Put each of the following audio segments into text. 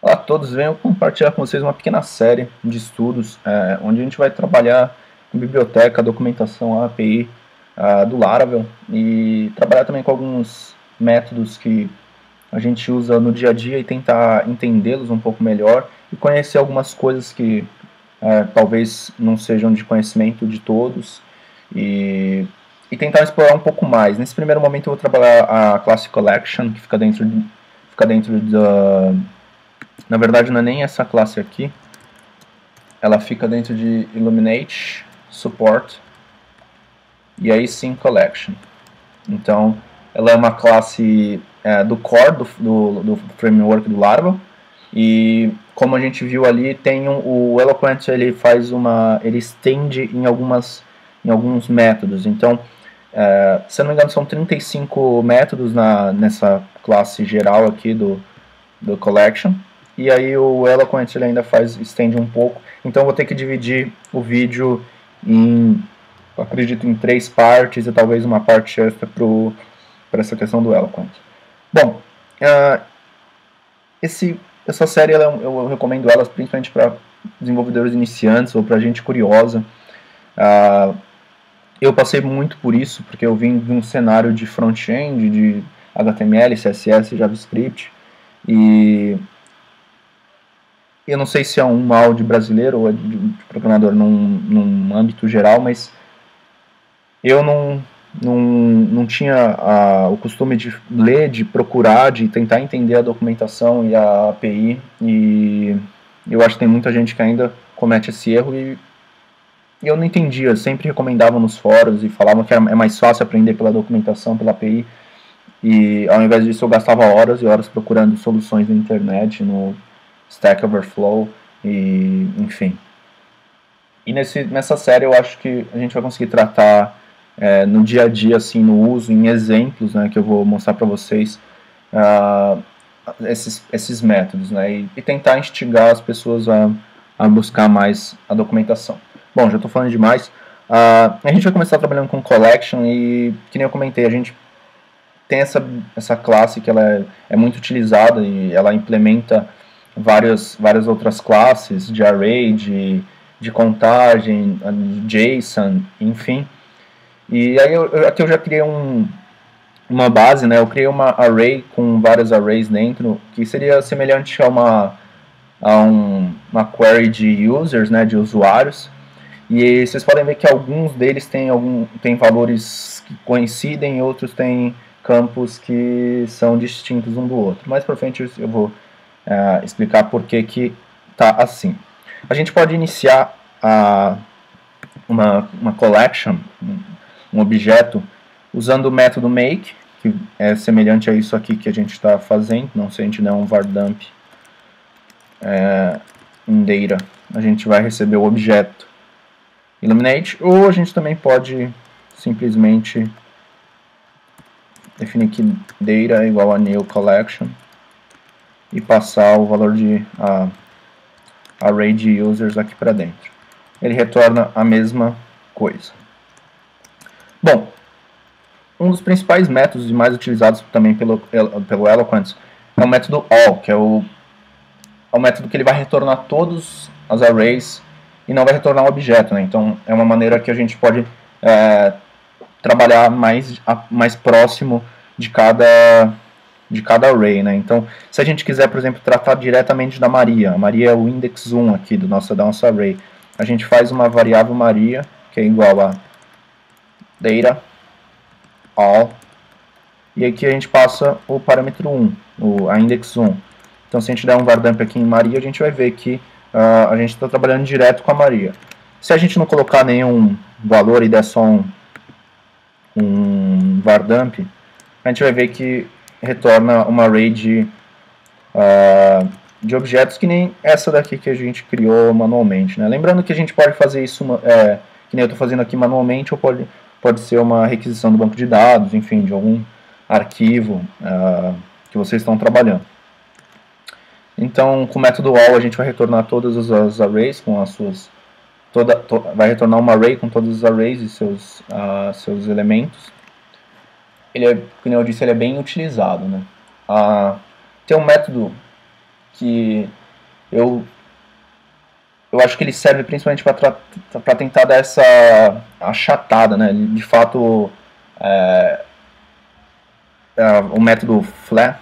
Olá a todos, venho compartilhar com vocês uma pequena série de estudos onde a gente vai trabalhar com biblioteca, documentação, API do Laravel e trabalhar também com alguns métodos que a gente usa no dia a dia e tentar entendê-los um pouco melhor e conhecer algumas coisas que talvez não sejam de conhecimento de todos e tentar explorar um pouco mais. Nesse primeiro momento eu vou trabalhar a classe Collection, que fica dentro da... Na verdade não é nem essa classe aqui, ela fica dentro de Illuminate, Support e aí sim Collection. Então ela é uma classe do core do framework do Laravel e como a gente viu ali, tem o Eloquent ele estende em alguns métodos. Então, se eu não me engano, são 35 métodos nessa classe geral aqui do Collection. E aí o Eloquent ele ainda estende um pouco. Então eu vou ter que dividir o vídeo eu acredito, em 3 partes e talvez uma parte extra para essa questão do Eloquent. Bom, essa série eu recomendo elas principalmente para desenvolvedores iniciantes ou para gente curiosa. Eu passei muito por isso, porque eu vim de um cenário de front-end, de HTML, CSS, JavaScript, e eu não sei se é um mal de brasileiro ou de programador num âmbito geral, mas eu não tinha o costume de ler, de procurar, de tentar entender a documentação e a API, e eu acho que tem muita gente que ainda comete esse erro e eu não entendia. Sempre recomendavam nos fóruns e falavam que é mais fácil aprender pela documentação, pela API, e ao invés disso eu gastava horas e horas procurando soluções na internet, no Stack Overflow, e enfim. E nessa série eu acho que a gente vai conseguir tratar no dia a dia, assim, no uso, em exemplos, né, que eu vou mostrar para vocês, esses métodos, né, e tentar instigar as pessoas a buscar mais a documentação. Bom, já estou falando demais. A gente vai começar trabalhando com Collection e, que nem eu comentei, a gente tem essa classe que ela é muito utilizada e ela implementa várias outras classes de array, de contagem, de JSON, enfim. E aí aqui eu já criei uma base, né? Eu criei uma array com vários arrays dentro, que seria semelhante a uma query de users, né? De usuários. E vocês podem ver que alguns deles têm valores que coincidem, outros têm campos que são distintos um do outro. Mais pra frente eu vou explicar por que tá assim. A gente pode iniciar uma collection, um objeto, usando o método make, que é semelhante a isso aqui que a gente está fazendo. Não, se a gente der um var dump em data, a gente vai receber o objeto Illuminate, ou a gente também pode simplesmente definir que data é igual a new collection e passar o valor de array de users aqui para dentro. Ele retorna a mesma coisa. Bom, um dos principais métodos e mais utilizados também pelo Eloquent é o método all, que é o método que ele vai retornar todos as arrays e não vai retornar um objeto, né? Então é uma maneira que a gente pode trabalhar mais próximo de cada array, né? Então, se a gente quiser, por exemplo, tratar diretamente da Maria, a Maria é o index 1 aqui da nossa array, a gente faz uma variável Maria, que é igual a data all, e aqui a gente passa o parâmetro 1, a index 1. Então, se a gente der um var dump aqui em Maria, a gente vai ver que a gente está trabalhando direto com a Maria. Se a gente não colocar nenhum valor e der só um var dump, a gente vai ver que retorna uma array de objetos que nem essa daqui que a gente criou manualmente, né? Lembrando que a gente pode fazer isso, que nem eu estou fazendo aqui manualmente, ou pode ser uma requisição do banco de dados, enfim, de algum arquivo que vocês estão trabalhando. Então, com o método all, a gente vai retornar todas as arrays com as suas... vai retornar uma array com todos os arrays e seus elementos. Ele como eu disse, ele é bem utilizado, né? Tem um método que eu acho que ele serve principalmente para tentar dar essa achatada, né? De fato, o método Flan,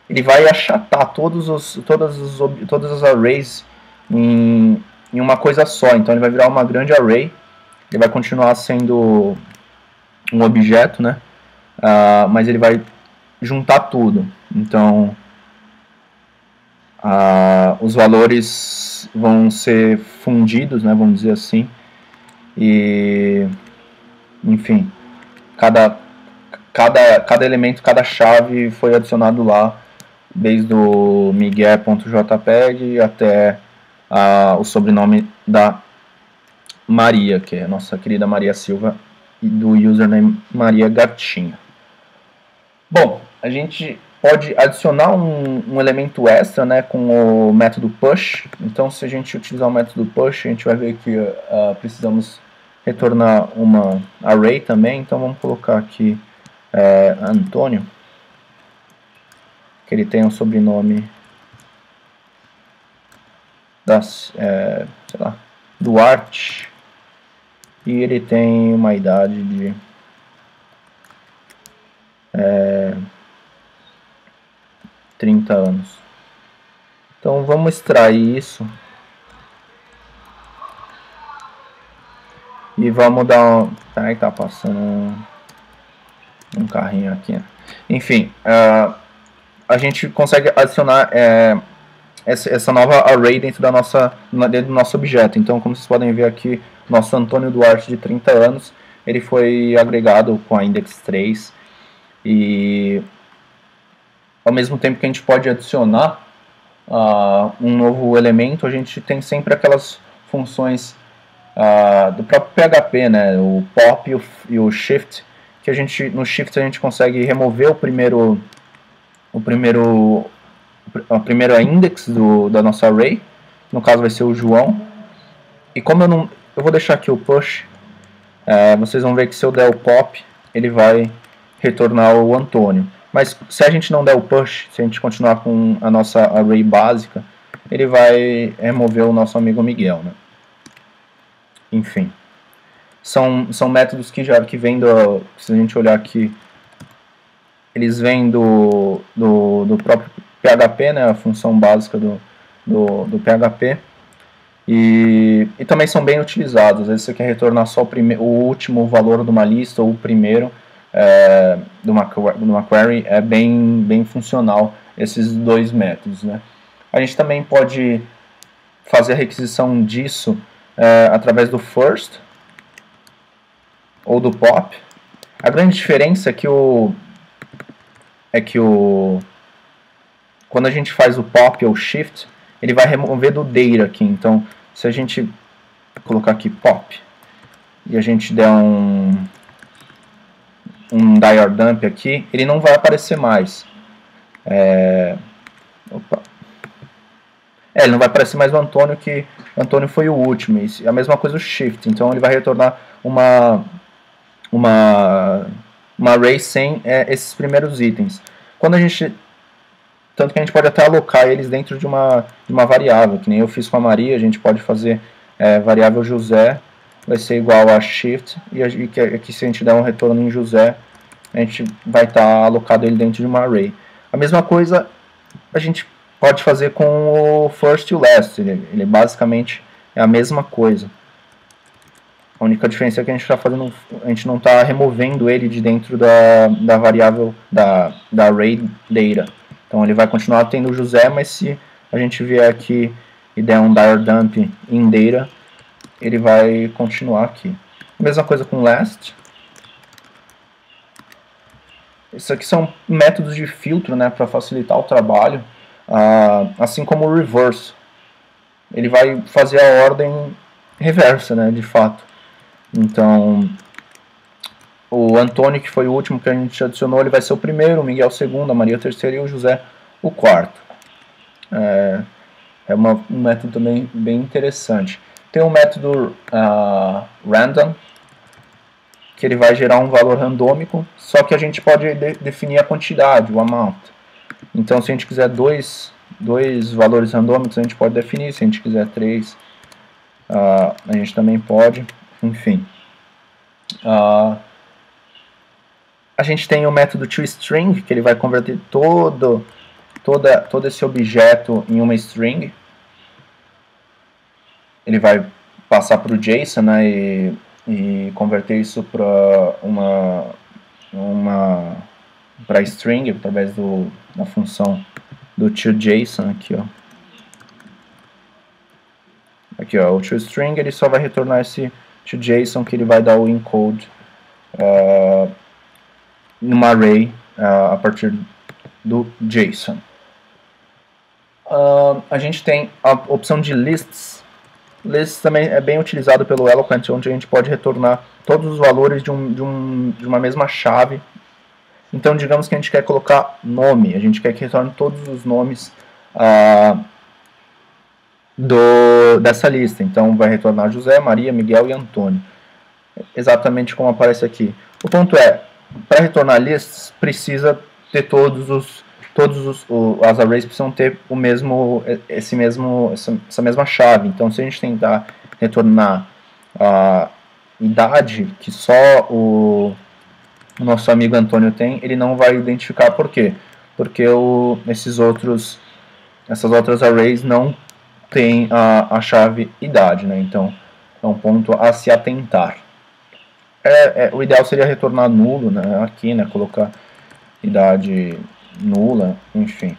ele vai achatar todas as arrays em uma coisa só. Então ele vai virar uma grande array. Ele vai continuar sendo um objeto, né? Mas ele vai juntar tudo. Então os valores vão ser fundidos, né? Vamos dizer assim. E enfim, cada elemento, cada chave foi adicionado lá, desde o miguel.jpg até o sobrenome da Maria, que é a nossa querida Maria Silva, e do username Maria Gatinha. Bom, a gente pode adicionar um elemento extra, né, com o método push. Então, se a gente utilizar o método push, a gente vai ver que precisamos retornar uma array também. Então, vamos colocar aqui Antônio, que ele tem um sobrenome sei lá, Duarte, e ele tem uma idade de 30 anos. Então vamos extrair isso e vamos dar um... Peraí, tá passando um carrinho aqui. Enfim, a gente consegue adicionar essa nova array dentro do nosso objeto. Então, como vocês podem ver aqui, nosso Antônio Duarte de 30 anos, ele foi agregado com a index 3, e ao mesmo tempo que a gente pode adicionar um novo elemento, a gente tem sempre aquelas funções do próprio PHP, né, o pop e o shift, que no shift a gente consegue remover a primeira index da nossa array, no caso vai ser o João. E como eu vou deixar aqui o push, vocês vão ver que se eu der o pop, ele vai retornar o Antônio. Mas se a gente não der o push, se a gente continuar com a nossa array básica, ele vai remover o nosso amigo Miguel, né? Enfim, são métodos que vêm se a gente olhar aqui, eles vêm do próprio PHP, né, a função básica do PHP, e também são bem utilizados. Às vezes você quer retornar só o último valor de uma lista ou o primeiro de uma query, é bem funcional esses dois métodos, né. A gente também pode fazer a requisição disso através do first ou do pop. A grande diferença é que quando a gente faz o pop ou shift, ele vai remover do data aqui. Então, se a gente colocar aqui pop e a gente der um dir dump aqui, ele não vai aparecer mais. Ele não vai aparecer mais o Antônio, que o Antônio foi o último. E a mesma coisa o shift. Então, ele vai retornar uma array sem esses primeiros itens. Tanto que a gente pode até alocar eles dentro de uma variável, que nem eu fiz com a Maria. A gente pode fazer variável José, vai ser igual a shift, e aqui se a gente der um retorno em José, a gente vai estar alocado ele dentro de uma array. A mesma coisa a gente pode fazer com o first e o last, ele basicamente é a mesma coisa. A única diferença é que a gente não está removendo ele de dentro da variável da array data. Então ele vai continuar tendo o José, mas se a gente vier aqui e der um dir dump em data, ele vai continuar aqui. A mesma coisa com last. Isso aqui são métodos de filtro, né, para facilitar o trabalho, assim como o reverse. Ele vai fazer a ordem reversa, né, de fato. Então, o Antônio, que foi o último que a gente adicionou, ele vai ser o primeiro, o Miguel o segundo, a Maria o terceiro e o José o quarto. É um método também bem interessante. Tem o método random, que ele vai gerar um valor randômico, só que a gente pode definir a quantidade, o amount. Então, se a gente quiser dois valores randômicos, a gente pode definir. Se a gente quiser 3, a gente também pode. Enfim. A gente tem o método toString, que ele vai converter todo esse objeto em uma string. Ele vai passar para o JSON, né, e converter isso para para string através da função do toJSON aqui, ó. Aqui, ó, o toString ele só vai retornar esse toJSON que ele vai dar o encode numa array a partir do JSON. A gente tem a opção de lists. Lists também é bem utilizado pelo Eloquent, onde a gente pode retornar todos os valores de uma mesma chave. Então, digamos que a gente quer colocar nome, a gente quer que retorne todos os nomes dessa lista. Então, vai retornar José, Maria, Miguel e Antônio. Exatamente como aparece aqui. O ponto é, para retornar lists, precisa ter as arrays precisam ter essa mesma chave. Então, se a gente tentar retornar a idade que só o nosso amigo Antônio tem, ele não vai identificar. Por quê? Porque essas outras arrays não têm a chave idade, né? Então, é um ponto a se atentar. O ideal seria retornar nulo, né? Aqui, né? Colocar idade nula, enfim.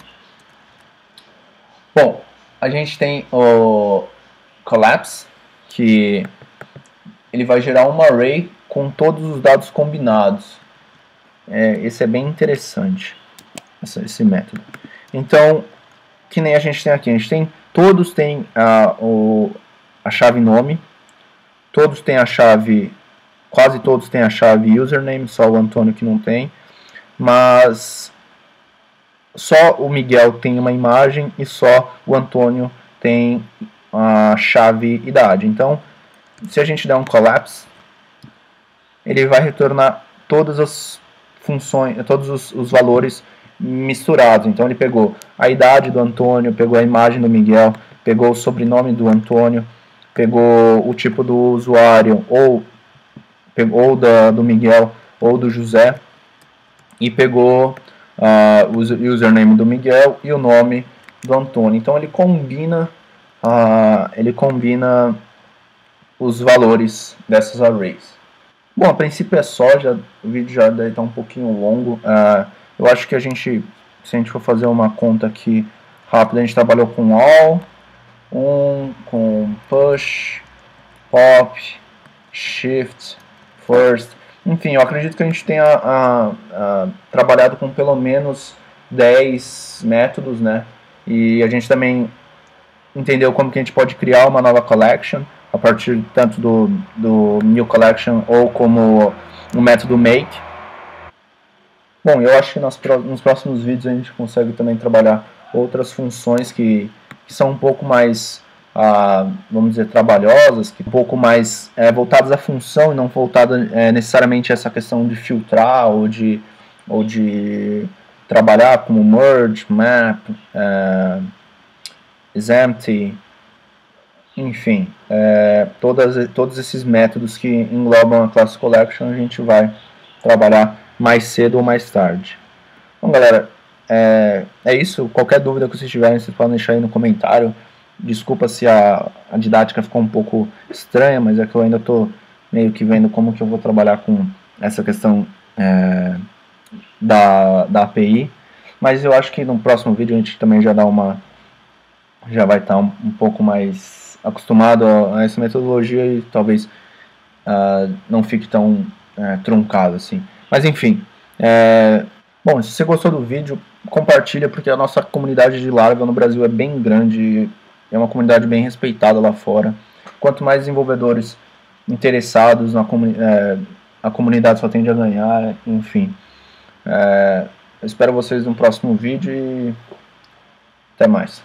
Bom, a gente tem o collapse, que ele vai gerar uma array com todos os dados combinados. Esse é bem interessante, esse método. Então, que nem a gente tem aqui, todos têm a chave nome, quase todos têm a chave username, só o Antônio que não tem, mas só o Miguel tem uma imagem e só o Antônio tem a chave idade. Então, se a gente der um collapse, ele vai retornar todas as funções, todos os valores misturados. Então, ele pegou a idade do Antônio, pegou a imagem do Miguel, pegou o sobrenome do Antônio, pegou o tipo do usuário, ou do Miguel, ou do José, e pegou o username do Miguel e o nome do Antônio. Então ele combina os valores dessas arrays. Bom, a princípio é só, o vídeo já deve estar um pouquinho longo. Eu acho que se a gente for fazer uma conta aqui rápida, a gente trabalhou com all, com push, pop, shift, first. Enfim, eu acredito que a gente tenha trabalhado com pelo menos 10 métodos, né? E a gente também entendeu como que a gente pode criar uma nova collection a partir tanto do new collection ou como o método make. Bom, eu acho que nos próximos vídeos a gente consegue também trabalhar outras funções que são um pouco mais, vamos dizer, trabalhosas, que um pouco mais voltadas à função e não voltadas necessariamente a essa questão de filtrar ou de trabalhar como merge, map, isEmpty, enfim, todos esses métodos que englobam a class collection a gente vai trabalhar mais cedo ou mais tarde. Bom, galera, é isso. Qualquer dúvida que vocês tiverem, vocês podem deixar aí no comentário. Desculpa se a didática ficou um pouco estranha, mas é que eu ainda estou meio que vendo como que eu vou trabalhar com essa questão da API. Mas eu acho que no próximo vídeo a gente também já vai estar um pouco mais acostumado a essa metodologia e talvez não fique tão truncado assim. Mas enfim, bom, se você gostou do vídeo, compartilha, porque a nossa comunidade de Laravel no Brasil é bem grande, é uma comunidade bem respeitada lá fora. Quanto mais desenvolvedores interessados a comunidade só tende a ganhar, enfim. Eu espero vocês no próximo vídeo e até mais.